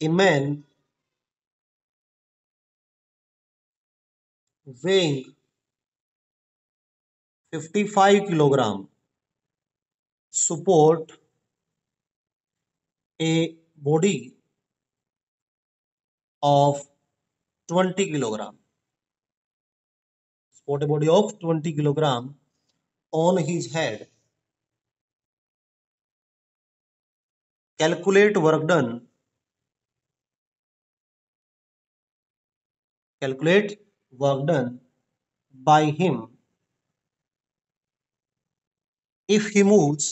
A man weighing 55 kilogram support a body of 20 kilogram. Support a body of 20 kilogram on his head. Calculate work done. Calculate work done by him if he moves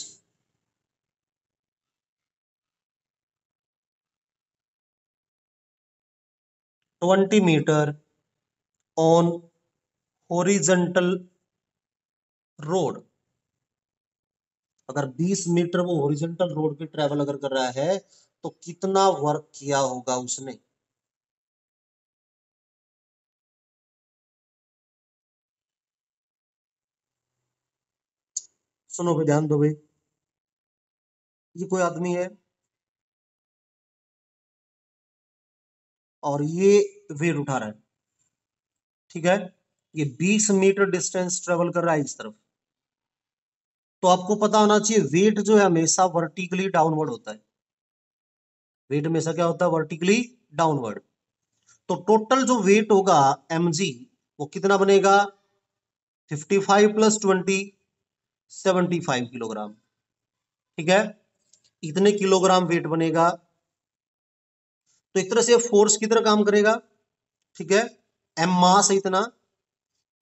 20 meter on horizontal road. अगर 20 metre वो horizontal road पे travel अगर कर रहा है तो कितना work किया होगा उसने। सुनो भाई, ध्यान दो भाई। ये कोई आदमी है और ये वेट उठा रहा है, ठीक है। ये 20 मीटर डिस्टेंस ट्रेवल कर रहा है इस तरफ। तो आपको पता होना चाहिए वेट जो है हमेशा वर्टिकली डाउनवर्ड होता है। वेट हमेशा क्या होता है? Vertically downward. तो टोटल जो वेट होगा mg वो कितना बनेगा? 55 प्लस 20 75 किलोग्राम, ठीक है। इतने किलोग्राम वेट बनेगा। तो एक तरह से फोर्स की तरह काम करेगा, ठीक है। एम मास है इतना,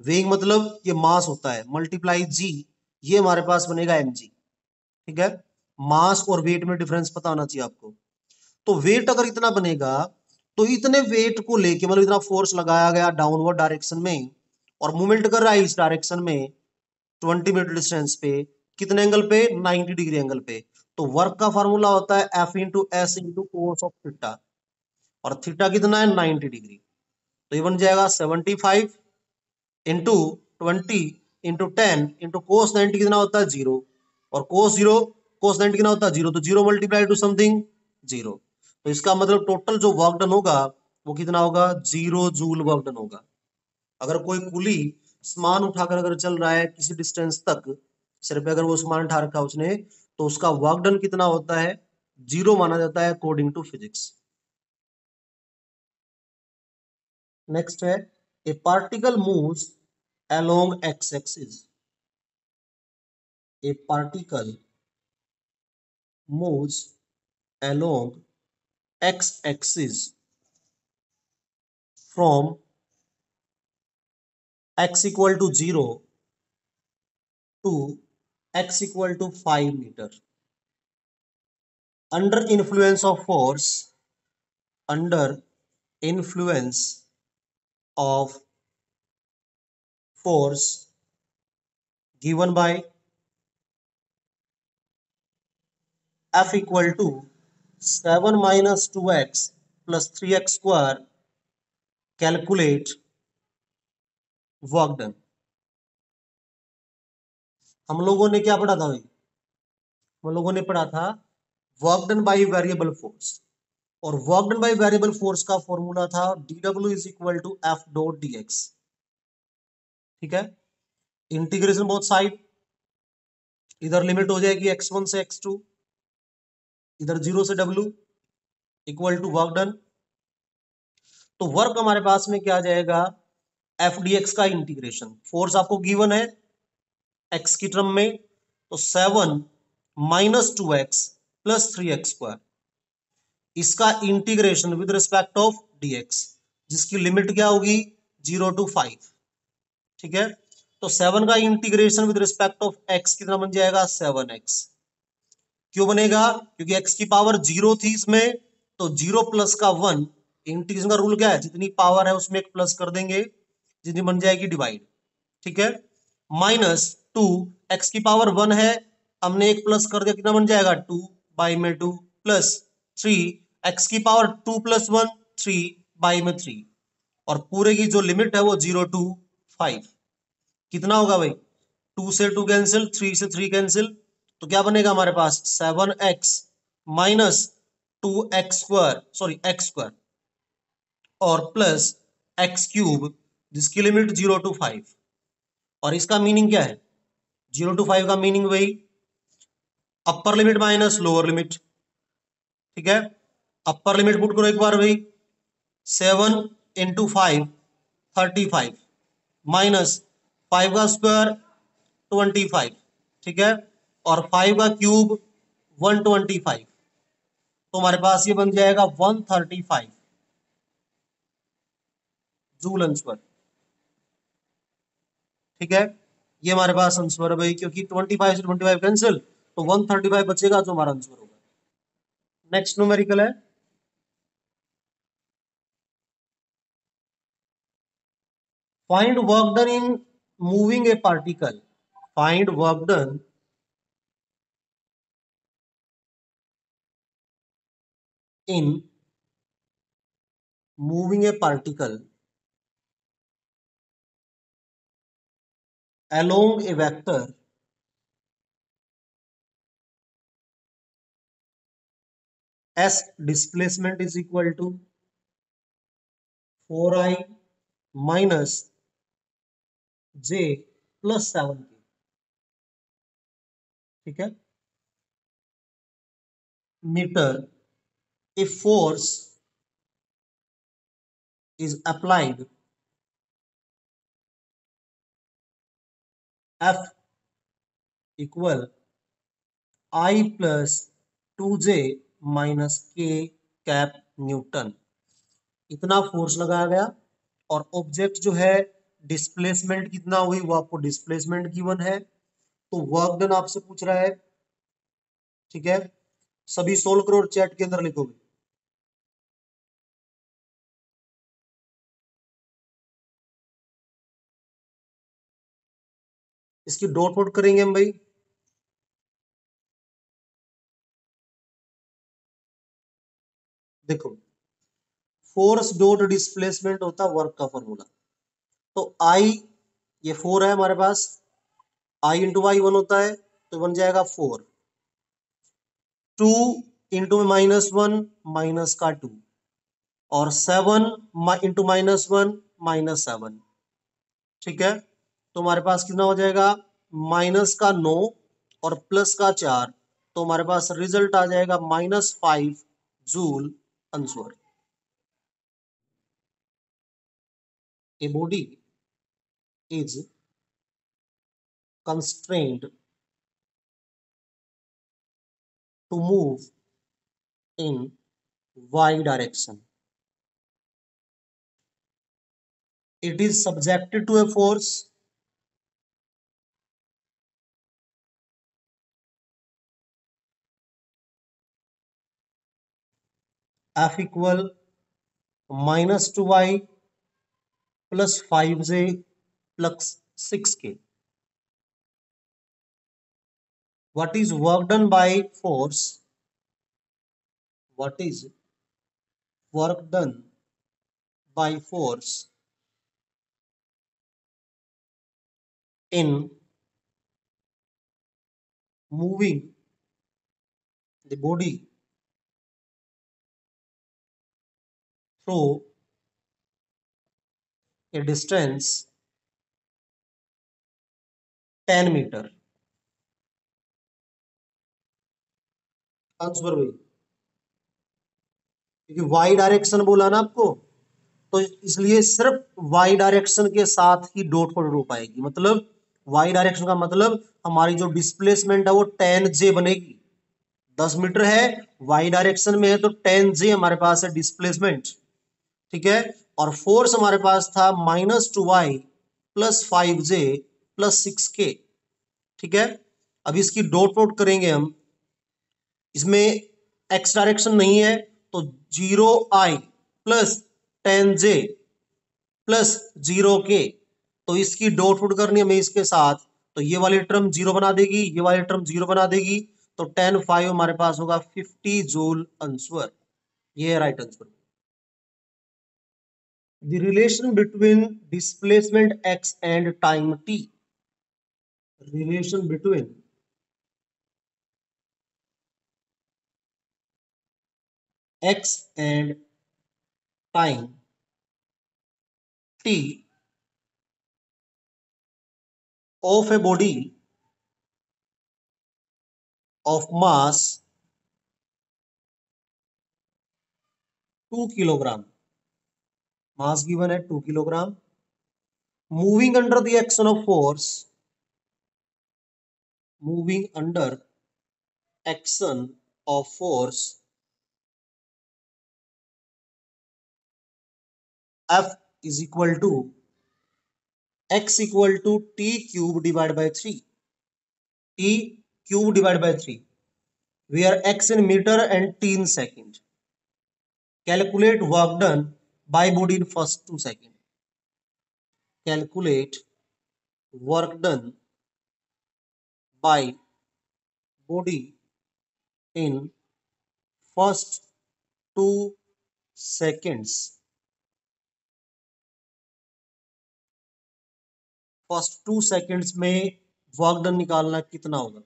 वेइंग मतलब ये मास होता है, मल्टीप्लाई जी, ये हमारे पास बनेगा एम जी, ठीक है। मास और वेट में डिफरेंस पता होना चाहिए आपको। तो वेट अगर इतना बनेगा तो इतने वेट को लेके मतलब इतना फोर्स लगाया गया डाउनवर्ड डायरेक्शन में और मूवमेंट कर रहा है इस डायरेक्शन में 20 मीटर डिस्टेंस पे, कितने एंगल पे? 90 डिग्री एंगल पे। तो वर्क का फॉर्मूला होता है F into S into cos of theta, और थीटा कितना है? 90 डिग्री। तो ये बन जाएगा 75 इंटू 20 इंटू 10 इंटू कोस 90 कितना होता है? 0। और कोस 0, कोस 90 कितना होता है? 0। तो 0 मल्टीप्लाई टू समथिंग 0। तो इसका मतलब टोटल जो वर्क डन होगा वो कितना होगा? 0 जूल वर्क डन होगा। अगर कोई कुली सामान उठाकर अगर चल रहा है किसी डिस्टेंस तक, सिर पे अगर वो सामान उठा रखा है उसने, तो उसका वर्क डन कितना होता है? 0 माना जाता है अकॉर्डिंग टू फिजिक्स। नेक्स्ट है a particle moves along x axis. A particle moves along x axis from x equal to 0 to x equal to 5 meter under influence of force, under influence of force given by F equal to 7 minus 2x plus 3x square. Calculate work done. हम लोगों ने क्या पढ़ा था भाई? हम लोगों ने पढ़ा था work done by variable force, और work done by variable force का फॉर्मूला था dw is equal to F dot dx, ठीक है। इंटीग्रेशन बोथ साइड, इधर लिमिट हो जाएगी x1 से x2, इधर 0 से w equal to work done. तो वर्क हमारे पास में क्या आ जाएगा? एफ डी एक्स का इंटीग्रेशन, फोर्स आपको गिवन है x की टर्म में, तो 7 minus 2x plus 3x square, इसका integration with respect of dx, जिसकी लिमिट क्या होगी? 0 टू 5, ठीक है। तो 7 का integration with respect of x कितना बन जाएगा? 7x। क्यों बनेगा? क्योंकि x की पावर 0 थी इसमें, तो 0 प्लस का 1, इंटीग्रेशन का रूल क्या है? जितनी पावर है उसमें एक प्लस कर देंगे, जितनी बन जाएगी डिवाइड, ठीक है। माइनस 2, x की पावर 1 है, हमने एक प्लस कर दिया, कितना बन जाएगा? 2 बाई में 2 प्लस 3, x की पावर 2 प्लस 1 3 बाई में 3, और पूरे की जो लिमिट है वो 0 टू 5। कितना होगा भाई? 2 से 2 कैंसिल, 3 से 3 कैंसिल, तो क्या बनेगा हमारे पास? 7x माइनस 2x² और प्लस x³ जिसकी लिमिट 0 to 5। और इसका मीनिंग क्या है? 0 to 5 का मीनिंग वही upper limit minus lower limit. ठीक है, अपर लिमिट पुट करो एक बार भाई, 7 into 5 35 माइनस 5 का स्क्वायर 25। ठीक है, और 5 का क्यूब 125। तो हमारे पास ये बन जाएगा 135 जूल आंसर। ठीक है, ये हमारे पास आंसर है भाई, क्योंकि 25 से 25 कैंसिल, तो 135 बचेगा जो हमारा आंसर होगा। नेक्स्ट न्यूमेरिकल है find work done in moving A particle. Find work done in moving A particle along a vector s displacement is equal to 4i minus j plus 7k। ठीक है, metre if force is applied F equal I plus 2j minus k cap Newton. इतना force लगाया गया और object जो है displacement कितना हुई वो आपको डिस्प्लेसमेंट गिवन है, तो वर्क डन आपसे पूछ रहा है। ठीक है, सभी सोल्व करो और चैट के अंदर लिखोगे। इसकी डॉट वोट करेंगे हम भाई। देखो, फोर्स डॉट डिस्प्लेसमेंट होता है वर्क का फॉर्मूला। तो आई, ये 4 है हमारे पास, आई इंटू वाई 1 होता है, तो बन जाएगा 4। 2 इंटू -1 माइनस का 2, और 7 इंटू -1 -7। ठीक है, तो हमारे पास कितना हो जाएगा, -9 और +4, तो हमारे पास रिजल्ट आ जाएगा -5 joule answer. A body is constrained to move in y direction. It is subjected to a force F equal -2y plus 5j plus 6k. What is work done by force? What is work done by force in moving the body through a distance 10 metre? Answer भाई, क्योंकि Y direction बोला ना आपको, तो इसलिए सिर्फ Y direction के साथ ही डॉट पर रो पाएगी। मतलब वाई डायरेक्शन का मतलब हमारी जो डिस्प्लेसमेंट है वो 10j बनेगी। 10 मीटर है, वाई डायरेक्शन में है, तो 10j हमारे पास है डिस्प्लेसमेंट। ठीक है, और फोर्स हमारे पास था -2y plus 5j plus 6k। ठीक है, अब इसकी डॉट प्रोट करेंगे हम, इसमें एक्स डायरेक्शन नहीं है, तो 0i plus 10j plus 0k, तो इसकी डॉट पुट करनी है हमें इसके साथ, तो ये वाली टर्म 0 बना देगी, ये वाली टर्म 0 बना देगी, तो 10 5 हमारे पास होगा 50 जूल आंसर। ये है right answer. The relation between displacement x and time t। Relation between x and time t of a body of mass 2 kilogram, mass given at 2 kilogram, moving under the action of force, moving under action of force F is equal to x equal to t cube divided by 3, t cube divided by 3, where x in meter and t in second. Calculate work done by body in first 2 seconds. Calculate work done by body in first 2 seconds. First 2 seconds में work done निकालना कितना होगा?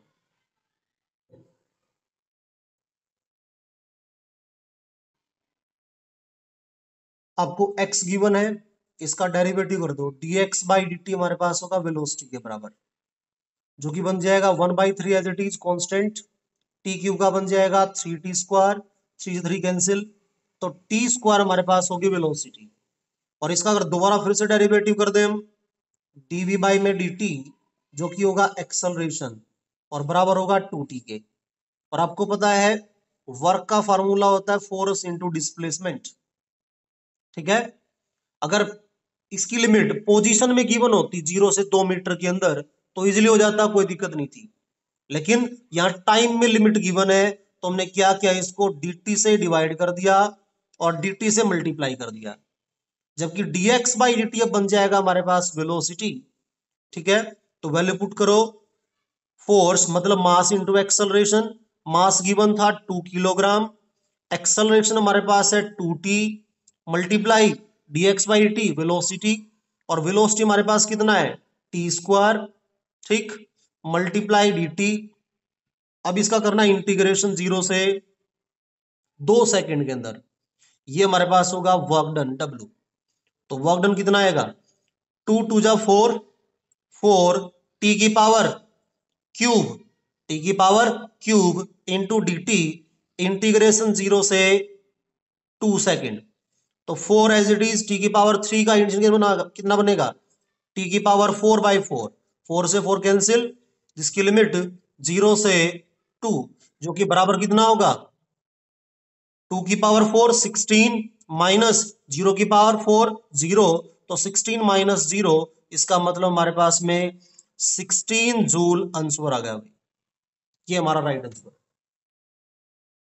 आपको x given है, इसका derivative कर दो, dx by dt हमारे पास होगा वेलोसिटी के बराबर, जो कि बन जाएगा 1/3 as it is constant, t cube का बन जाएगा 3t स्क्वायर, 3 से 3 कैंसिल, तो टी स्क्वायर हमारे पास होगी वेलोसिटी। और इसका अगर दोबारा फिर से डेरिवेटिव कर दें हम, dv बाई में dt जो कि होगा एक्सेलरेशन और बराबर होगा 2t के। और आपको पता है वर्क का फार्मूला होता है फोर्स इनटू डिस्प्लेसमेंट, ठीक है। अगर इसकी लिमिट पोजीशन में गिवन होती 0 से 2 मीटर के अंदर तो इजीली हो जाता, कोई दिक्कत नहीं थी, लेकिन यहां टाइम में लिमिट गिवन है तो हमने क्या किया, इसको dt से डिवाइड कर दिया और dt से मल्टीप्लाई कर दिया, जबकि dx बाई dt अब बन जाएगा हमारे पास वेलोसिटी, ठीक है। तो वैल्यू पुट करो, फोर्स मतलब mass into acceleration, mass given था 2 किलोग्राम, एक्सेलरेशन हमारे पास है 2t, multiply dx by dt velocity, और वेलोसिटी हमारे पास कितना है t स्क्वायर, ठीक, मल्टीप्लाई dt। अब इसका करना इंटीग्रेशन 0 से 2 सेकंड के अंदर, ये हमारे पास होगा वर्क डन w। तो वर्क डन कितना आएगा, 2 2 जा 4, 4 t की पावर क्यूब, टी की power cube into D T, integration 0 से 2 सेकेंड, तो 4 एज इट इज, टी की पावर 3 का इंटीग्रेशन कितना बनेगा, टी की पावर 4/4, 4 से 4 कैंसिल, जिसकी लिमिट 0 से 2, जो कि बराबर कितना होगा, 2 की पावर 4 16 माइनस 0 की पावर 4 0, तो 16 माइनस 0, इसका मतलब हमारे पास में 16 जूल आंसर आ गया। ये हमारा राइट आंसर।